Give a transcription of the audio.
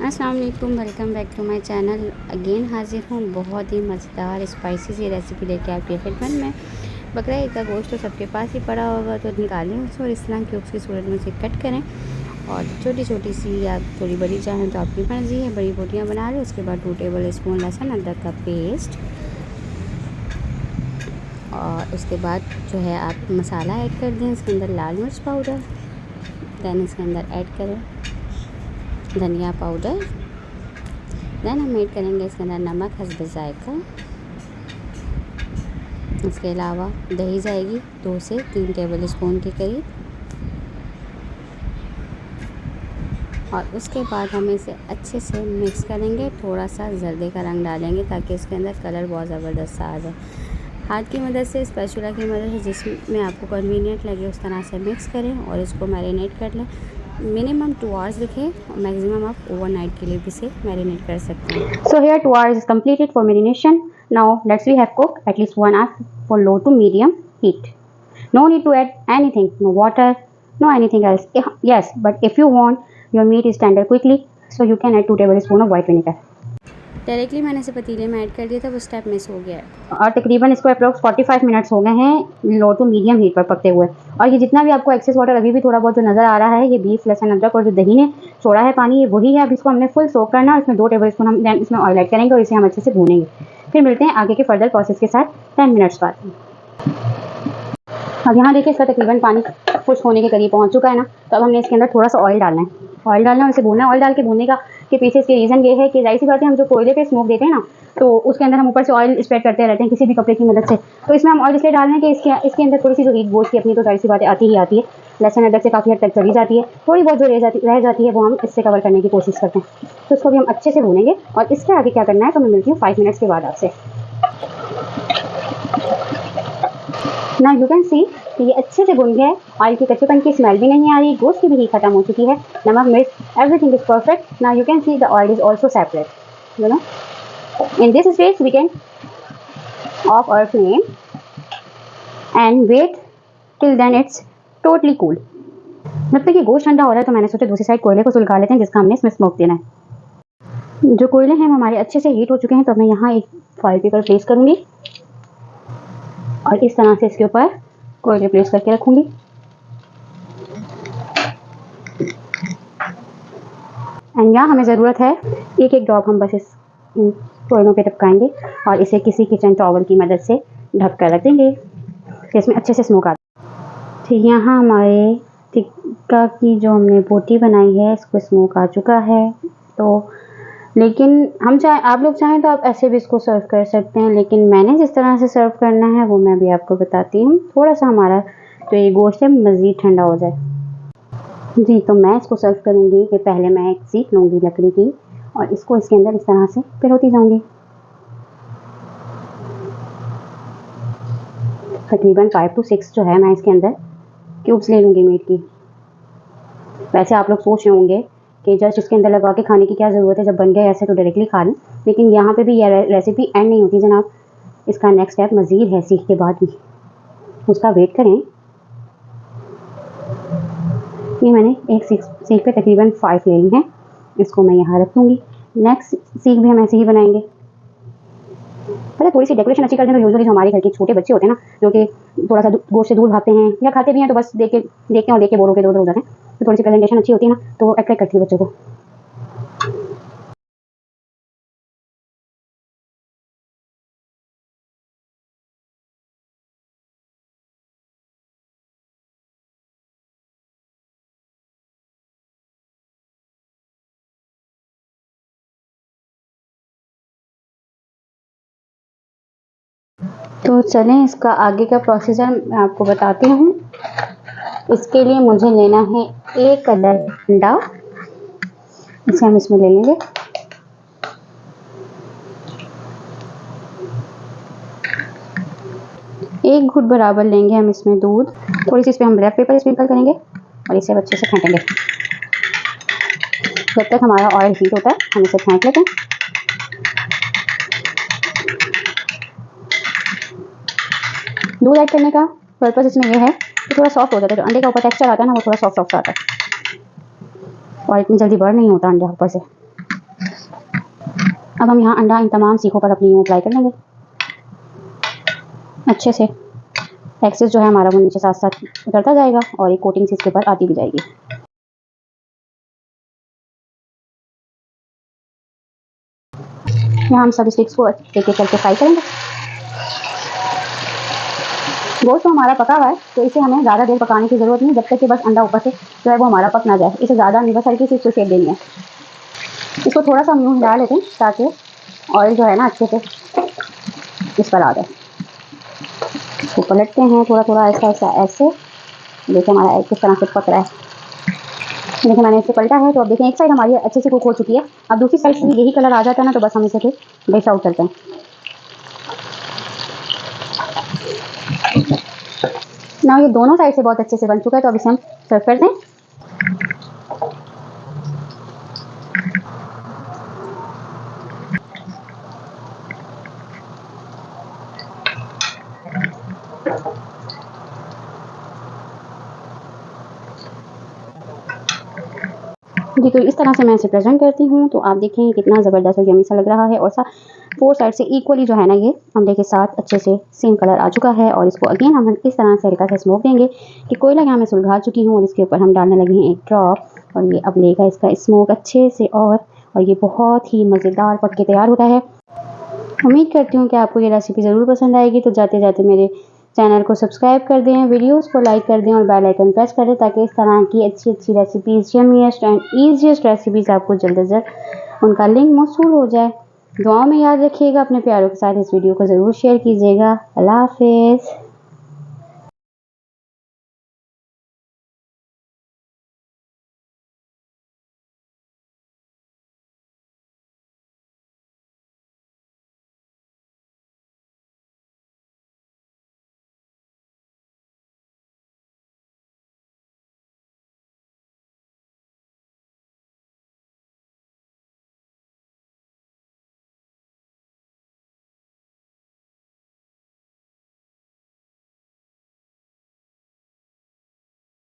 अस्सलाम वालेकुम, welcome back to my channel. Again हाजिर हूँ बहुत ही मज़ेदार स्पाइसी सी रेसिपी लेके आपकी खिदमत में। बकरा ईद का गोश्त तो सबके पास ही पड़ा होगा, तो निकालें उसे और इस तरह क्यूब्स की सूरत में उसे कट करें। और छोटी छोटी सी या थोड़ी बड़ी चाहें तो आपकी मर्ज़ी है, बड़ी बोटियाँ बना लें। उसके बाद 2 टेबल स्पून लहसुन अदरक का पेस्ट, और उसके बाद जो है आप मसाला ऐड कर दें। इसके अंदर लाल मिर्च पाउडर, दैन इसके अंदर ऐड करें धनिया पाउडर, दैन हम ऐड करेंगे इसके अंदर नमक हस्ब जायका। इसके अलावा दही जाएगी 2 से 3 टेबल स्पून के करीब। और उसके बाद हम इसे अच्छे से मिक्स करेंगे। थोड़ा सा जर्दे का रंग डालेंगे ताकि इसके अंदर कलर बहुत ज़बरदस्त आ जाए। हाथ की मदद से, स्पैचुला की मदद से, जिसमें आपको कन्वीनियंट लगे उस तरह से मिक्स करें और इसको मैरिनेट कर लें। मिनिमम 2 आवर्स रखें और मैक्सिमम आप ओवरनाइट के लिए भी इसे मैरिनेट कर सकते हैं। So here 2 hours is completed for marination. Now let's we have cooked at least 1 hour for low to medium heat. No need to add anything, no water, no anything else. Yes, but if you want your meat is tender quickly, so you can add 2 tablespoons of white vinegar. Directly मैंने इसे पतीले में add कर दिया था, वो step miss हो गया है। और तकरीबन इसको अप्रोक्स 45 मिनट्स हो गए हैं लो टू मीडियम हीट पर पकते हुए। और ये जितना भी आपको एक्सेस वाटर अभी भी थोड़ा बहुत जो नज़र आ रहा है, ये बीफ लहसुन अदरक और जो दही ने छोड़ा है पानी, ये वही है। अब इसको हमने फुल सोक करना। इसमें 2 टेबलस्पून हम इसमें ऑयल ऐड करेंगे और इसे हम अच्छे से भूनेंगे। फिर मिलते हैं आगे के फर्दर प्रोसेस के साथ 10 मिनट्स बाद। अब यहाँ देखिए इसका तकरीबन पानी खुश्क होने के करीब पहुँच चुका है ना। तो अब हमने इसके अंदर थोड़ा सा ऑयल डालना है। ऑयल डालना और इसे भूनना है। ऑयल डाल के भूनने का के पीछे इसके रीज़न ये है कि जाहिर सी बात है, हम जो कोयले पे स्मोक देते हैं ना, तो उसके अंदर हम ऊपर से ऑयल स्प्रेड करते रहते हैं किसी भी कपड़े की मदद से। तो इसमें हम ऑयल इसलिए डाल रहे हैं कि इसके अंदर थोड़ी सी जो हीट गोश्त की अपनी तो जाहिर सी बात है आती ही आती है। लहसुन अदरक से काफ़ी हद तक चली जाती है। थोड़ी बहुत जो रह जाती है वो हम इससे कवर करने की कोशिश करते हैं। तो इसको भी हम अच्छे से भूनेंगे। और इसके आगे क्या करना है तो मैं मिलती हूँ 5 मिनट्स के बाद आपसे। ना यू कैन सी कि ये अच्छे से भुन गया है। ऑयल की कच्चेपन की स्मेल भी नहीं आ रही, गोश्त की भी हीट खत्म हो चुकी है, नमक मिर्च everything is perfect. Now you can see the oil is also separate, you know. In this stage we can off our flame and wait till then it's totally cool. जब तक ये गोश्त ठंडा हो रहा है तो मैंने सोचा दूसरी साइड कोयले को सुलगा लेते हैं जिसका हमने इसमें स्मोक देना है। जो कोयले हैं वो हमारे अच्छे से हीट हो चुके हैं। तो मैं यहाँ एक फॉइल पेपर प्लेस करूँगी और इस तरह से इसके ऊपर कोयले प्लेस करके रखूँगी। एंड यहाँ हमें ज़रूरत है एक एक ड्रॉप हम बस इस कोयलों पे टपकाएंगे और इसे किसी किचन टॉवल की मदद से ढक कर रख देंगे कि इसमें अच्छे से स्मोक आ। ठीक, यहाँ हमारे टिक्का की जो हमने बोटी बनाई है इसको स्मोक आ चुका है। तो लेकिन आप लोग चाहें तो आप ऐसे भी इसको सर्व कर सकते हैं, लेकिन मैंने जिस तरह से सर्व करना है वो मैं भी आपको बताती हूँ। थोड़ा सा हमारा जो ये गोश्त है मज़ीद ठंडा हो जाए। जी, तो मैं इसको सर्व करूँगी कि पहले मैं एक सीख लूँगी लकड़ी की और इसको इसके अंदर इस तरह से पिरोती जाऊँगी। तकरीबन 5 to 6 जो है मैं इसके अंदर क्यूब्स ले लूँगी मीट की। वैसे आप लोग सोच रहे होंगे कि जस्ट इसके अंदर लगा के खाने की क्या ज़रूरत है, जब बन गया ऐसे तो डायरेक्टली खा लें। लेकिन यहाँ पे भी यह रेसिपी एंड नहीं होती जनाब, इसका नेक्स्ट स्टेप मज़ीद है सीख के बाद भी, उसका वेट करें। ये मैंने एक सीख पे तकरीबन 5 ले ली हैं, इसको मैं यहाँ रख दूँगी। नेक्स्ट सीख भी हम ऐसे ही बनाएंगे। पहले थोड़ी सी डेकोरेशन अच्छी कर दें तो यूजुअली जो हमारे घर के छोटे बच्चे होते हैं ना, जो कि थोड़ा सा गोश्त से दूर भागते हैं या खाते भी हैं तो बस देखते हैं बोर होकर इधर-उधर हो जाते हैं, तो थोड़ी सी प्रेजेंटेशन अच्छी होती है ना तो अट्रैक्ट करती है बच्चों को। तो चलें इसका आगे का प्रोसीजर मैं आपको बताती हूँ। इसके लिए मुझे लेना है 1 अदद अंडा, इसे हम इसमें ले लेंगे। एक घुट बराबर लेंगे हम इसमें दूध। थोड़ी सी इस पर हम ब्लैक पेपर स्प्रिंकल करेंगे और इसे अच्छे से फेंटेंगे। जब तक हमारा ऑयल हीट होता है हम इसे फेंट लेते हैं। दूध ऐड करने का पर्पस इसमें यह है कि थोड़ा सॉफ्ट हो जाता है, जो अंडे का ऊपर टेक्सचर आता है ना वो थोड़ा सॉफ्ट आता है और इतनी जल्दी बर्न नहीं होता अंडा ऊपर से। अब हम यहाँ अंडा इन तमाम सीखों पर अपनी यूँ अप्लाई कर लेंगे अच्छे से। एक्सेस जो है हमारा वो नीचे साथ साथ उतरता जाएगा और एक कोटिंग से इसके ऊपर आती भी जाएगी। यहाँ हम सब स्टिक्स को एक एक करके फ्राई करेंगे। गोश्त तो हमारा पका हुआ है तो इसे हमें ज़्यादा देर पकाने की ज़रूरत नहीं, जब तक कि बस अंडा ऊपर से जो है वो हमारा पक ना जाए। इसे ज़्यादा नहीं, बस हल्की सी इसको शेप देनी है। इसको थोड़ा सा हम यूँ हिला लेते हैं ताकि ऑयल जो है ना अच्छे से इस पर आ जाए। इसको पलटते हैं थोड़ा थोड़ा ऐसा ऐसा ऐसे। देखिए हमारा एग किस तरह से पक रहा है। देखिए मैंने इसे पलटा है तो अब देखें एक साइड हमारी अच्छे से कुक हो चुकी है। अब दूसरी साइड से भी यही कलर आ जाता है ना तो बस हम इसे फिर डिश आउट करते हैं। ना ये दोनों साइड से बहुत अच्छे से बन चुका है तो अब इसे हम सर्व कर दें। जी तो इस तरह से मैं इसे प्रेजेंट करती हूँ तो आप देखें कितना ज़बरदस्त और यमी सा लग रहा है। और फोर साइड से इक्वली जो है ना ये अंडे के साथ अच्छे से सेम कलर आ चुका है। और इसको अगेन हम इस तरह से हल्का सा स्मोक देंगे कि कोयला यहाँ मैं सुलगा चुकी हूँ और इसके ऊपर हम डालने लगे हैं एक ड्रॉप और ये अब लेगा इसका स्मोक अच्छे से। और ये बहुत ही मज़ेदार पक के तैयार होता है। उम्मीद करती हूँ कि आपको ये रेसिपी ज़रूर पसंद आएगी। तो जाते जाते मेरे चैनल को सब्सक्राइब कर दें, वीडियोस को लाइक कर दें और बेल आइकन प्रेस कर दें ताकि इस तरह की अच्छी अच्छी रेसिपीज़, यमीएस्ट एंड ईजीएस्ट रेसिपीज़ आपको जल्द से जल्द उनका लिंक मौसूल हो जाए। दुआओं में याद रखिएगा, अपने प्यारों के साथ इस वीडियो को ज़रूर शेयर कीजिएगा। अल्लाह हाफ़िज़।